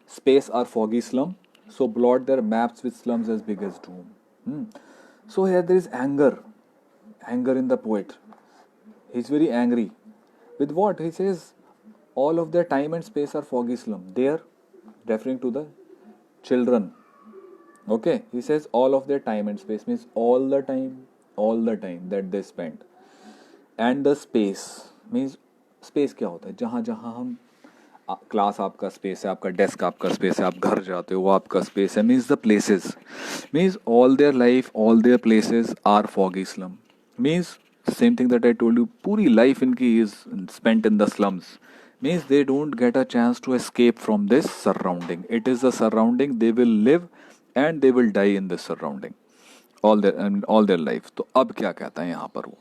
space are foggy slum, so blot their maps with slums as big as doom. Hmm. So here there is anger in the poet. He's very angry. With what? He says all of their time and space are foggy slum. There, referring to the children. Okay, he says all of their time and space means all the time that they spent. And the space means space क्या होता है? जहाँ जहाँ हम class आपका space है, आपका desk आपका स्पेस है, आप घर जाते हो वो आपका स्पेस है, means the places, means all their life all their places are foggy slum, means same thing that I told you, पूरी लाइफ इनकी is spent in the slums, means they don't get a chance to escape from this surrounding. It is the surrounding, they will live and they will die in this surrounding all their life. तो अब क्या कहता है यहाँ पर वो,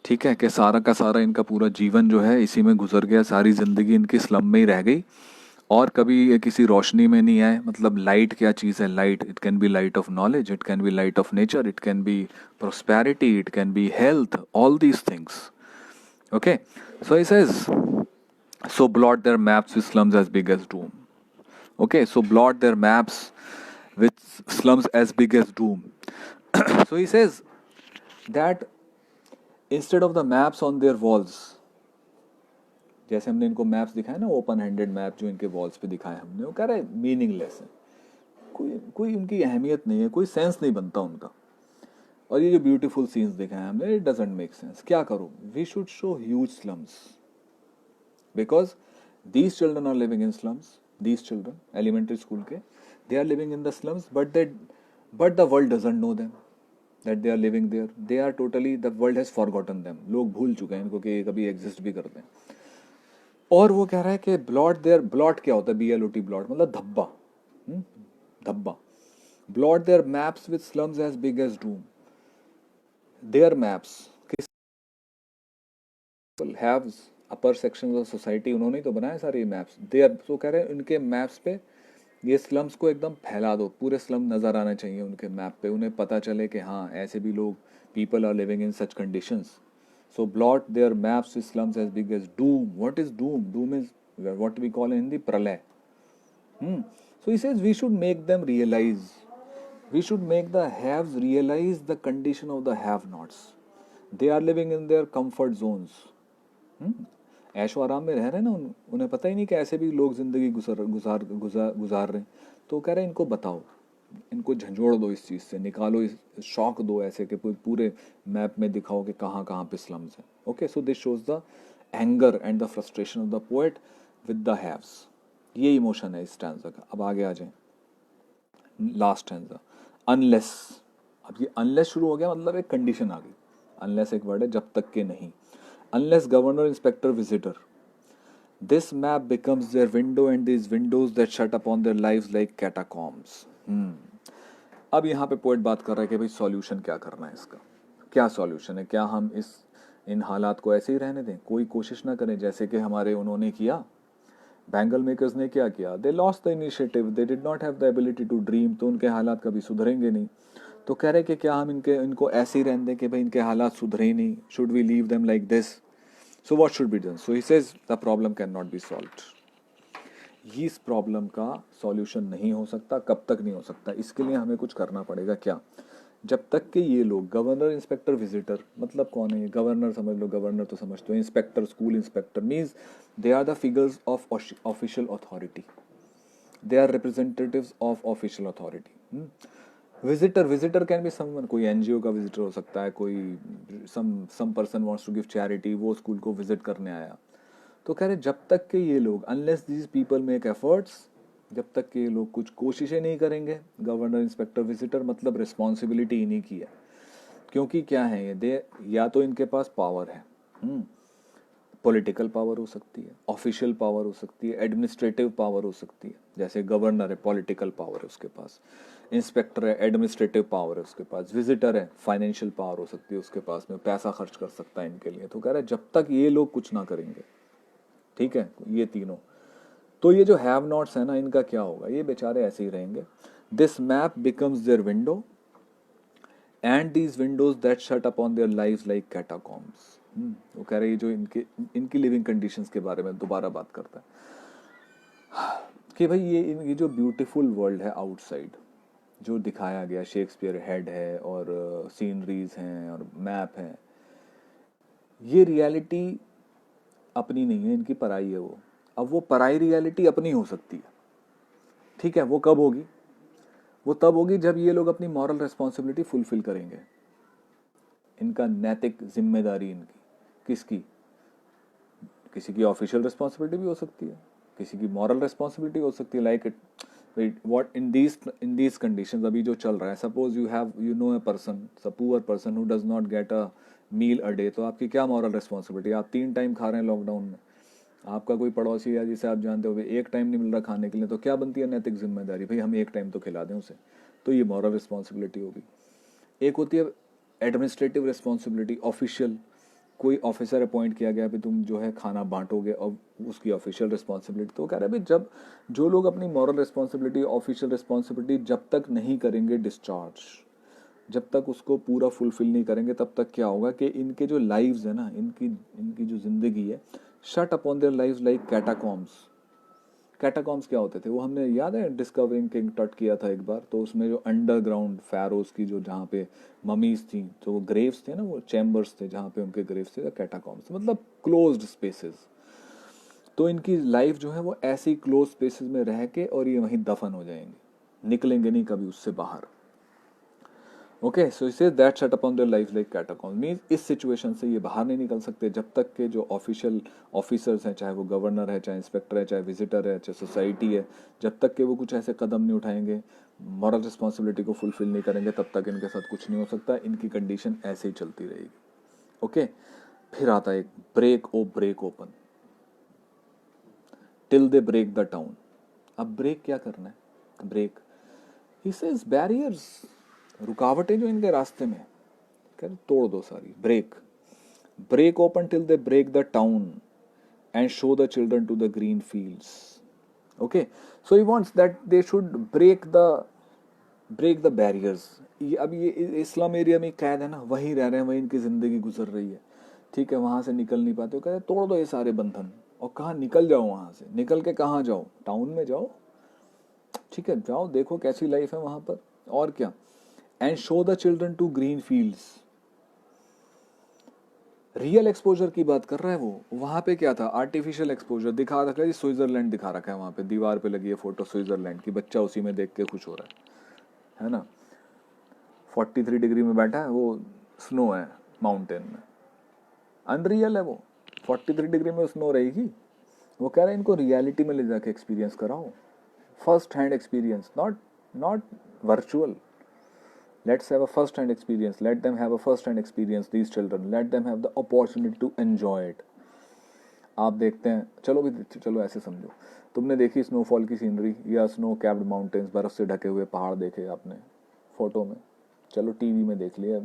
ठीक है, कि सारा का सारा इनका पूरा जीवन जो है इसी में गुजर गया, सारी जिंदगी इनकी स्लम में ही रह गई और कभी ये किसी रोशनी में नहीं आए. मतलब लाइट क्या चीज़ है? Light, it can be light of knowledge, it can be light of nature, it can be prosperity, it can be health, all these things. Okay, so he says so blot their maps with slums as big as doom. Okay, so blot their maps with slums as big as doom. So he says that instead of the maps on their walls, जैसे हमने इनको maps दिखाए ना, open handed map जो इनके walls पे दिखाए हमने, वो कह रहा है मीनिंगलेस है, कोई उनकी अहमियत नहीं है, कोई सेंस नहीं बनता उनका. और ये जो ब्यूटीफुल सीन्स दिखाए हमने, इट डजंट मेक सेंस. क्या करो? We should show huge slums, because these children are living in slums. These children, elementary school ke, they are living in the slums, but the world doesn't know them that they are living there. They are totally, the world has forgotten them. लोग भूल चुके हैं इनको कि कभी exist भी करते हैं. और वो कह रहा है कि ब्लॉट देयर, ब्लॉट क्या होता है? BLOT, ब्लॉट मतलब धब्बा, धब्बा. Blot their maps with slums as big as doom. Their maps haves, upper section of society, उन्होंने तो बनाए सारे मैप्स. देयर, तो कह रहे हैं उनके मैप्स पे ये स्लम्स को एकदम फैला दो, पूरे स्लम नज़र आना चाहिए उनके मैप पे, उन्हें पता चले कि हाँ ऐसे भी लोग, people are living in such conditions. So blot their maps with slums as big as doom. What is doom? Doom is what we call in Hindi pralay. So he says we should make them realize, we should make the haves realize the condition of the have nots. They are living in their comfort zones. ऐशो आराम में रह रहे हैं ना, उन्हें पता ही नहीं कि ऐसे भी लोग जिंदगी गुजार रहे हैं. तो कह रहे हैं इनको बताओ, इनको झंझोड़ दो, इस चीज़ से निकालो, इस शॉक दो ऐसे कि पूरे मैप में दिखाओ कि कहाँ कहाँ पे स्लम्स हैं. Okay, so this shows the anger and the frustration of the poet with the haves. ये इमोशन है इस स्टैंजा का. अब आगे आ जाए, लास्ट स्टैंजा, अनलेस. अब ये अनलेस शुरू हो गया, मतलब एक कंडीशन आ गई. अनलेस एक वर्ड है, जब तक के नहीं. Unless governor, inspector, visitor, this map becomes their window and these windows that shut upon their lives like catacombs. अब यहाँ पे पोएट बात कर रहा है कि भाई सॉल्यूशन क्या करना है इसका, क्या सॉल्यूशन है? क्या हम इन हालात को ऐसे ही रहने दें, कोई कोशिश ना करें जैसे कि हमारे उन्होंने किया, बैंगल मेकर्स ने क्या किया? They lost the initiative, they did not have the ability to dream. तो उनके हालात कभी सुधरेंगे नहीं. तो कह रहे कि क्या हम इनको ऐसे ही रहने दें कि भाई इनके हालात सुधरे ही नहीं? Should we leave them like this? So what should be done? So he says the problem can not be solved. इस प्रॉब्लम का सॉल्यूशन नहीं हो सकता. कब तक नहीं हो सकता? इसके लिए हमें कुछ करना पड़ेगा. क्या? जब तक कि ये लोग, गवर्नर, इंस्पेक्टर, विजिटर, मतलब कौन है? गवर्नर समझ लो, गवर्नर तो समझते हो. Inspector, school inspector, means they are the figures of official authority. They are representatives of official authority. Visitor can be someone, कोई एनजीओ का विजिटर हो सकता है, कोई some person wants to give charity, वो स्कूल को विजिट करने आया. तो कह रहे जब तक के ये लोग, unless these people make efforts, जब तक के ये लोग कुछ कोशिशें नहीं करेंगे, गवर्नर, इंस्पेक्टर, विजिटर, मतलब रिस्पॉन्सिबिलिटी इन्हीं की है. क्योंकि क्या है ये, या तो इनके पास पावर है, पॉलिटिकल पावर हो सकती है, ऑफिशियल पावर हो सकती है, एडमिनिस्ट्रेटिव पावर हो सकती है. जैसे गवर्नर है, पॉलिटिकल पावर है उसके पास. इंस्पेक्टर है, एडमिनिस्ट्रेटिव पावर है उसके पास. विजिटर है, फाइनेंशियल पावर हो सकती है उसके पास में, पैसा खर्च कर सकता है इनके लिए. तो कह रहा है जब तक ये लोग कुछ ना करेंगे, ठीक है, ये तीनों, तो ये जो हैव नॉट्स है ना, इनका क्या होगा? ये बेचारे ऐसे ही रहेंगे. This map becomes their window and these windows that shut upon their lives like catacombs. वो कह रहे हैं जो इनकी लिविंग कंडीशंस के बारे में दोबारा बात करता है. कि भाई ये जो ब्यूटीफुल वर्ल्ड है आउटसाइड, जो दिखाया गया, शेक्सपियर हेड है और सीनरीज हैं और मैप हैं, ये रियलिटी अपनी नहीं है, इनकी पराई है वो। अब वो पराई रियलिटी अपनी हो सकती है, ठीक है, वो कब होगी? वो तब होगी जब ये लोग अपनी मॉरल रिस्पॉन्सिबिलिटी फुलफिल करेंगे। इनका नैतिक जिम्मेदारी इनकी किसकी? किसी की ऑफिशियल रिस्पॉन्सिबिलिटी भी हो सकती है, किसी की मॉरल रिस्पॉन्सिबिलिटी हो सकती है। Like what in these conditions अभी जो चल रहा है, suppose you know a person, a poor person who does not get a meal a day, तो आपकी क्या मॉरल रिस्पॉन्सिबिलिटी? आप 3 टाइम खा रहे हैं लॉकडाउन में, आपका कोई पड़ोसी है जिसे आप जानते हो एक टाइम नहीं मिल रहा खाने के लिए, तो क्या बनती है नैतिक जिम्मेदारी? भाई हम एक टाइम तो खिला दें उसे, तो ये मॉरल रिस्पॉन्सिबिलिटी होगी। एक होती है एडमिनिस्ट्रेटिव रिस्पॉन्सिबिलिटी, ऑफिशियल, कोई ऑफिसर अपॉइंट किया गया भी तुम जो है खाना बांटोगे, और उसकी ऑफिशियल रिस्पॉन्सिबिलिटी। तो कह रहे हैं भाई जब जो लोग अपनी मॉरल रिस्पॉन्सिबिलिटी, ऑफिशियल रिस्पॉन्सिबिलिटी जब तक नहीं करेंगे डिस्चार्ज, जब तक उसको पूरा फुलफिल नहीं करेंगे, तब तक क्या होगा कि इनके जो लाइव्स है ना, इनकी इनकी जो जिंदगी है, shut upon their lives like catacombs. Catacombs क्या होते थे वो हमने याद है डिस्कवरिंग किंग टट किया था एक बार, तो उसमें जो अंडरग्राउंड फैरोज की जो जहाँ पे ममीज थी, तो वो ग्रेव्स थे ना, वो चैम्बर्स थे जहाँ पे उनके ग्रेव्स थे, कैटाकॉम्स मतलब क्लोज्ड स्पेसेस। तो इनकी लाइफ जो है वो ऐसी क्लोज स्पेसेस में रह के और ये वहीं दफन हो जाएंगे, निकलेंगे नहीं कभी उससे बाहर। ओके, सो इसे that shut upon their life like catacombs means इस सिचुएशन से ये बाहर नहीं निकल सकते जब तक के जो ऑफिशियल ऑफिसर्स हैं, चाहे वो गवर्नर है, चाहे इंस्पेक्टर है, चाहे विजिटर है, चाहे सोसाइटी है, जब तक के वो कुछ ऐसे कदम नहीं उठाएंगे, मॉरल रिस्पॉन्सिबिलिटी को फुलफिल नहीं करेंगे, तब तक इनके साथ कुछ नहीं हो सकता। इनकी कंडीशन ऐसे ही चलती रहेगी। ओके, फिर आता है एक break open, till they break the town. अब ब्रेक क्या करना है? ब्रेक, ही सेज बैरियर्स, रुकावटें जो इनके रास्ते में, कह तोड़ दो सारी। Break open till they break the town and show the children to the green fields. Okay, so he wants that they should break the barriers. अब ये इस्लाम एरिया में कैद है ना, वहीं रह रहे हैं, वहीं इनकी जिंदगी गुजर रही है, ठीक है, वहां से निकल नहीं पाते, कहते तोड़ दो ये सारे बंधन, और कहाँ निकल जाओ, वहां से निकल के कहाँ जाओ? टाउन में जाओ, ठीक है, जाओ देखो कैसी लाइफ है वहां पर, और क्या। And show the children to green fields. Real exposure की बात कर रहा है वो। वहां पे क्या था? आर्टिफिशियल एक्सपोजर दिखा रखा है, स्विट्जरलैंड दिखा रखा है, वहां पे दीवार पे लगी है फोटो स्विट्जरलैंड की, बच्चा उसी में देख के खुश हो रहा है ना। 43 डिग्री में बैठा है, वो स्नो है माउंटेन में, अनरियल है वो। 43 डिग्री में स्नो रहेगी? वो कह रहे हैं इनको रियलिटी में ले जाके एक्सपीरियंस कराओ, first hand experience, not virtual. Let's have a first hand experience. Let them have a first hand experience, these children. Let them have the opportunity to enjoy it. आप देखते हैं, चलो ऐसे समझो, तुमने देखी स्नोफॉल की सीनरी या स्नो कैप्ड माउंटेन्स, बर्फ से ढके हुए पहाड़ देखे आपने फोटो में, चलो टीवी में देख लिया,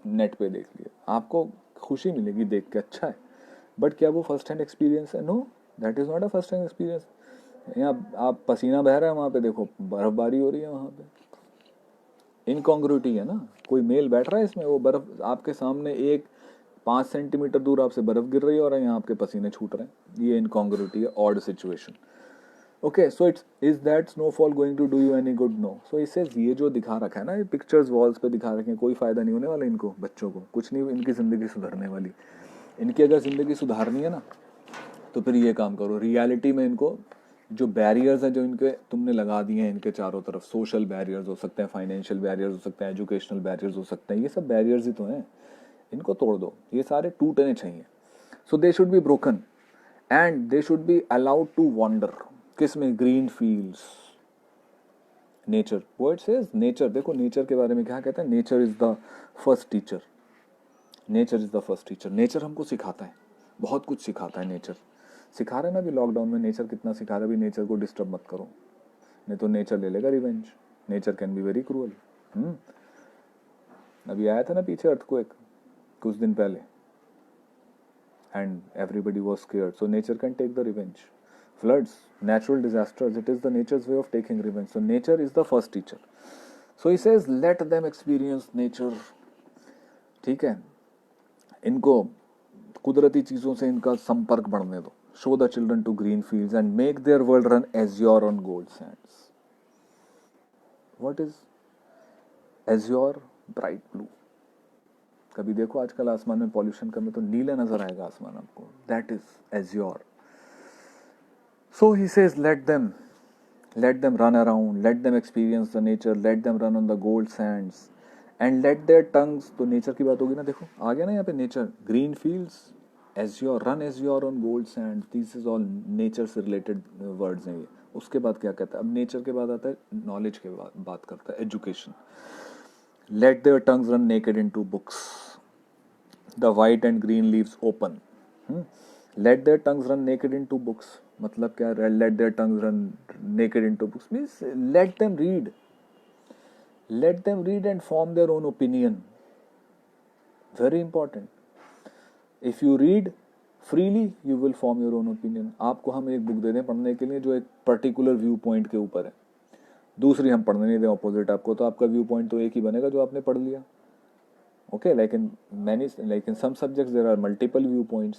नेट पे देख लिया, आपको खुशी मिलेगी देख के, अच्छा है, बट क्या वो फर्स्ट हैंड एक्सपीरियंस है? No, that is not a first hand experience. यहाँ आप पसीना बह रहा है, वहाँ पे देखो बर्फबारी हो रही है, वहाँ पे इनकॉन्ग्रुइटी है ना। कोई मेल बैठ रहा है इसमें, वो बर्फ आपके सामने एक 5 सेंटीमीटर दूर आपसे बर्फ गिर रही है और यहाँ आपके पसीने छूट रहे हैं, ये इनकॉन्ग्रुइटी है, odd situation. Okay, so it's is that snowfall going to do you any good? No. सो इससे ये जो दिखा रखा है ना, ये पिक्चर्स वॉल्स पे दिखा रखे हैं, कोई फायदा नहीं होने वाला इनको, बच्चों को कुछ नहीं इनकी जिंदगी सुधरने वाली। इनकी अगर जिंदगी सुधारनी है ना, तो फिर ये काम करो, रियलिटी में इनको जो बैरियर्स हैं जो इनके तुमने लगा दिए हैं इनके चारों तरफ, सोशल बैरियर्स हो सकते हैं, फाइनेंशियल बैरियर्स हो सकते हैं, एजुकेशनल बैरियर्स हो सकते हैं, ये सब बैरियर्स ही तो हैं, इनको तोड़ दो, ये सारे टूटने चाहिए। So they should be broken and they should be allowed to wander. किस में? Green fields, nature. Poet says nature, देखो नेचर के बारे में क्या कहते हैं, nature is the first teacher. Nature is the first teacher. Nature हमको सिखाता है, बहुत कुछ सिखाता है नेचर। सिखा रहे ना अभी लॉकडाउन में, नेचर कितना सिखा रहा है, अभी नेचर को डिस्टर्ब मत करो, नहीं तो नेचर ले लेगा revenge. Nature can be very cruel. अभी आया था ना पीछे अर्थक्वेक कुछ दिन पहले, and everybody was scared, so nature can take the revenge. Floods, natural disasters, it is the nature's way of taking revenge. So nature is the first teacher. So he says let them experience nature. ठीक है, इनको कुदरती चीजों से इनका संपर्क बढ़ने दो, show the children to green fields and make their world run azure on gold sands. What is azure? Bright blue. कभी देखो आजकल आसमान में पॉल्यूशन कम है तो नीला नजर आएगा आसमान आपको. That is azure. So he says, let them run around, let them experience the nature, let them run on the gold sands, and let their tongues. तो नेचर की बात होगी ना, देखो आ गया ना यहाँ पे nature, green fields, azure, run azure on gold sands. This is all nature से रिलेटेड वर्ड्स हैं ये. उसके बाद क्या कहता है, अब नेचर के बाद आता है नॉलेज के बाद बात करता है, education. Let their tongues run naked into books, the white and green leaves open. Let their tongues run naked into books. मतलब क्या, let their tongues run naked into books means let them read and form their own opinion. Very important. If you read freely you will form your own opinion. आपको हम एक book दे दें पढ़ने के लिए जो एक पर्टिकुलर व्यू पॉइंट के ऊपर है, दूसरी हम पढ़ने नहीं दें ऑपोजिट आपको, तो आपका व्यू पॉइंट तो एक ही बनेगा जो आपने पढ़ लिया. Okay, like in some subjects there are multiple viewpoints,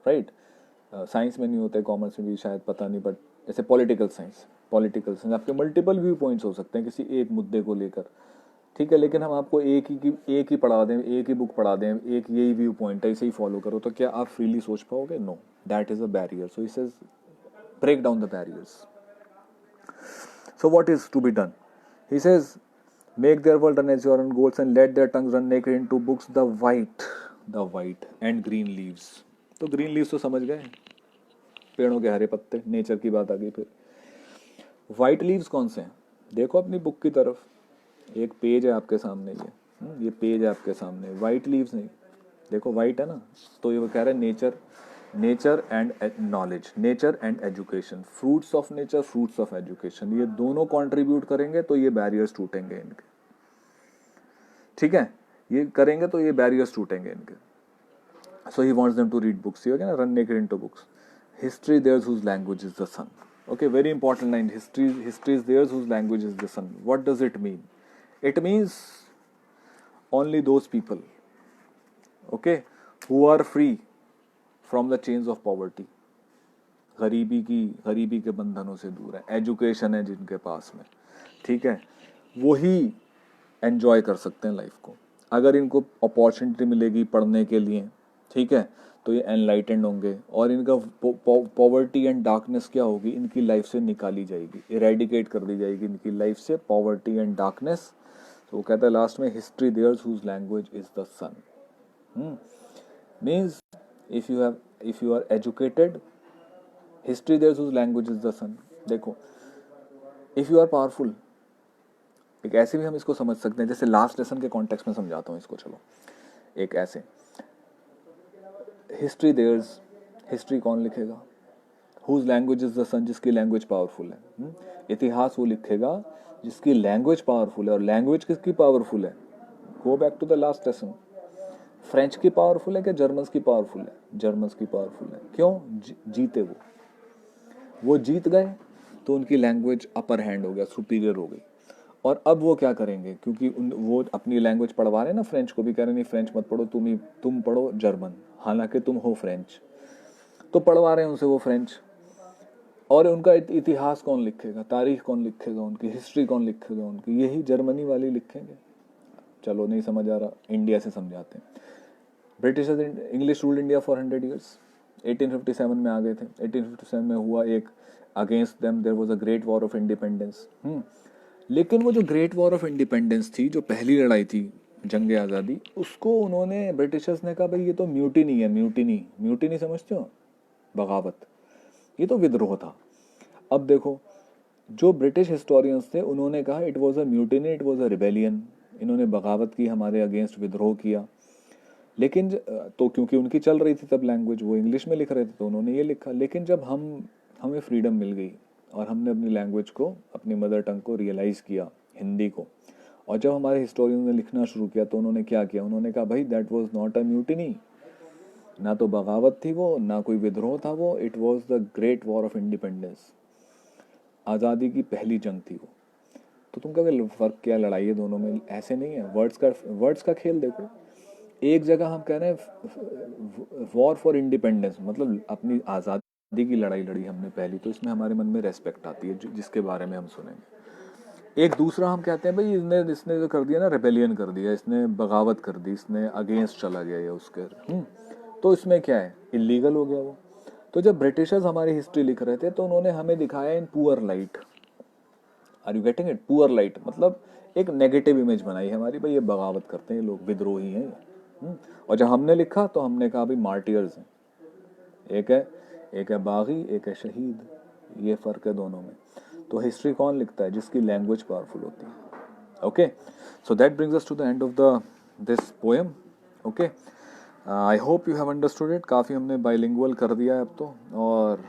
right? Science में नहीं होते, कॉमर्स में भी शायद, पता नहीं, बट जैसे पॉलिटिकल साइंस आपके मल्टीपल व्यू पॉइंट्स हो सकते हैं किसी एक मुद्दे को लेकर, ठीक है. लेकिन हम आपको एक ही पढ़ा दें, एक ही बुक पढ़ा दें, एक यही व्यू पॉइंट है, इसे ही फॉलो करो, तो क्या आप फ्रीली सोच पाओगे? No, that is a barrier. So it says break down the barriers. So what is to be done? He says make their world run azure on golds and let their tongues run naked into books, the white and green leaves. तो green leaves तो समझ गए, पेड़ों के हरे पत्ते, nature की बात आ गई. फिर वाइट लीव्स कौन से हैं? देखो अपनी बुक की तरफ, एक पेज है आपके सामने, ये पेज है आपके सामने, वाइट लीव्स नहीं. देखो वाइट है ना, तो ये वो कह रहे हैं nature and knowledge, nature and education, fruits of nature, fruits of education, ये दोनों कंट्रीब्यूट करेंगे तो ये बैरियर्स टूटेंगे इनके, ठीक है. ये करेंगे तो ये बैरियर्स टूटेंगे इनके. So he wants them to read books, ये ना, run naked into books. History theirs whose language is the sun. Okay, very important line. History is theirs whose language is the sun. What does it mean? It means only those people, okay, who are free from the chains of poverty. गरीबी के बंधनों से दूर है, education है जिनके पास में, ठीक है, वही एंजॉय कर सकते हैं लाइफ को. अगर इनको अपॉर्चुनिटी मिलेगी पढ़ने के लिए, ठीक है, तो ये एनलाइटेंड होंगे और इनका पॉवर्टी एंड डार्कनेस क्या होगी, इनकी लाइफ से निकाली जाएगी, इरेडिकेट कर दी जाएगी इनकी लाइफ से पॉवर्टी एंड डार्कनेस. तो वो कहता है लास्ट में, history theirs whose language is the sun. Means if you are educated, history theirs whose language is the sun. देखो, इफ यू आर पावरफुल, एक ऐसे भी हम इसको समझ सकते हैं, जैसे लास्ट लेसन के कॉन्टेक्स्ट में समझाता हूँ इसको. चलो, एक ऐसे, हिस्ट्री देयर्स, हिस्ट्री कौन लिखेगा? हुज लैंग्वेज इज द सन, जिसकी लैंग्वेज पावरफुल है. इतिहास वो लिखेगा जिसकी लैंग्वेज पावरफुल है. और लैंग्वेज किसकी पावरफुल है? Go back to the last lesson. French की पावरफुल है क्या जर्मन्स की पावरफुल है? जर्मन्स की पावरफुल है. क्यों? जीते वो जीत गए तो उनकी लैंग्वेज अपर हैंड हो गया, सुपीरियर हो गई. और अब वो क्या करेंगे, क्योंकि वो अपनी लैंग्वेज पढ़वा रहे हैं ना, फ्रेंच को भी कह रहे नहीं फ्रेंच मत पढ़ो, तुम पढ़ो जर्मन, हालांकि तुम हो फ्रेंच, तो पढ़वा रहे हैं उनसे वो फ्रेंच. और उनका इतिहास कौन लिखेगा, तारीख कौन लिखेगा, उनकी हिस्ट्री कौन लिखेगा, उनकी यही जर्मनी वाले लिखेंगे. चलो नहीं समझ आ रहा, इंडिया से समझाते हैं. Britishers English ruled India for 100 years. 1857 में आ गए थे. 1857 में हुआ एक, against them there was a great war of independence. लेकिन वो जो ग्रेट वॉर ऑफ इंडिपेंडेंस थी, जो पहली लड़ाई थी, जंग आज़ादी, उसको उन्होंने, ब्रिटिशर्स ने कहा भाई ये तो म्यूटिनी है. म्यूटिनी समझते हो? बगावत. ये तो विद्रोह था. अब देखो, जो ब्रिटिश हिस्टोरियंस थे उन्होंने कहा it was a mutiny, it was a rebellion. इन्होंने बगावत की, हमारे अगेंस्ट विद्रोह किया. लेकिन तो क्योंकि उनकी चल रही थी तब लैंग्वेज, वो इंग्लिश में लिख रहे थे तो उन्होंने ये लिखा. लेकिन जब हमें फ्रीडम मिल गई और हमने अपनी लैंग्वेज को, अपनी मदर टंग को रियलाइज़ किया, हिंदी को, और जब हमारे हिस्टोरियन ने लिखना शुरू किया तो उन्होंने क्या किया, उन्होंने कहा भाई that was not a mutiny, ना तो बगावत थी वो, ना कोई विद्रोह था वो, it was the great war of independence. आज़ादी की पहली जंग थी वो. तो तुम क्या फ़र्क क्या, लड़ाई है दोनों में, ऐसे नहीं है. वर्ड्स का खेल देखो. एक जगह हम कह रहे हैं वॉर फॉर इंडिपेंडेंस, मतलब अपनी आज़ादी की लड़ाई लड़ी हमने पहली, तो इसमें हमारे मन में रेस्पेक्ट आती है जिसके बारे में हम सुनेंगे। एक दूसरा हम कहते हैं भाई इसने जो कर दिया ना, रेबेलियन कर दिया, इसने बगावत कर दी, इसने अगेंस्ट चला गया या उसके तो इसमें क्या है, इलीगल हो गया वो। तो जब ब्रिटिशर्स हमारी हिस्ट्री लिख रहे थे तो उन्होंने हमें दिखाया in poor light. Are you getting it? Poor light मतलब एक नेगेटिव इमेज बनाई है हमारी, भाई ये बगावत करते हैं, ये लोग विद्रोही हैं। और जब हमने लिखा तो हमने कहा भाई मार्टियर्स हैं, एक है बागी, एक है शहीद, ये फर्क है दोनों में। तो हिस्ट्री कौन लिखता है? जिसकी लैंग्वेज पावरफुल होती है। Okay, so that brings us to the end of the this poem. Okay, I hope you have understood it. काफ़ी हमने बाइलिंगुअल कर दिया है अब तो, और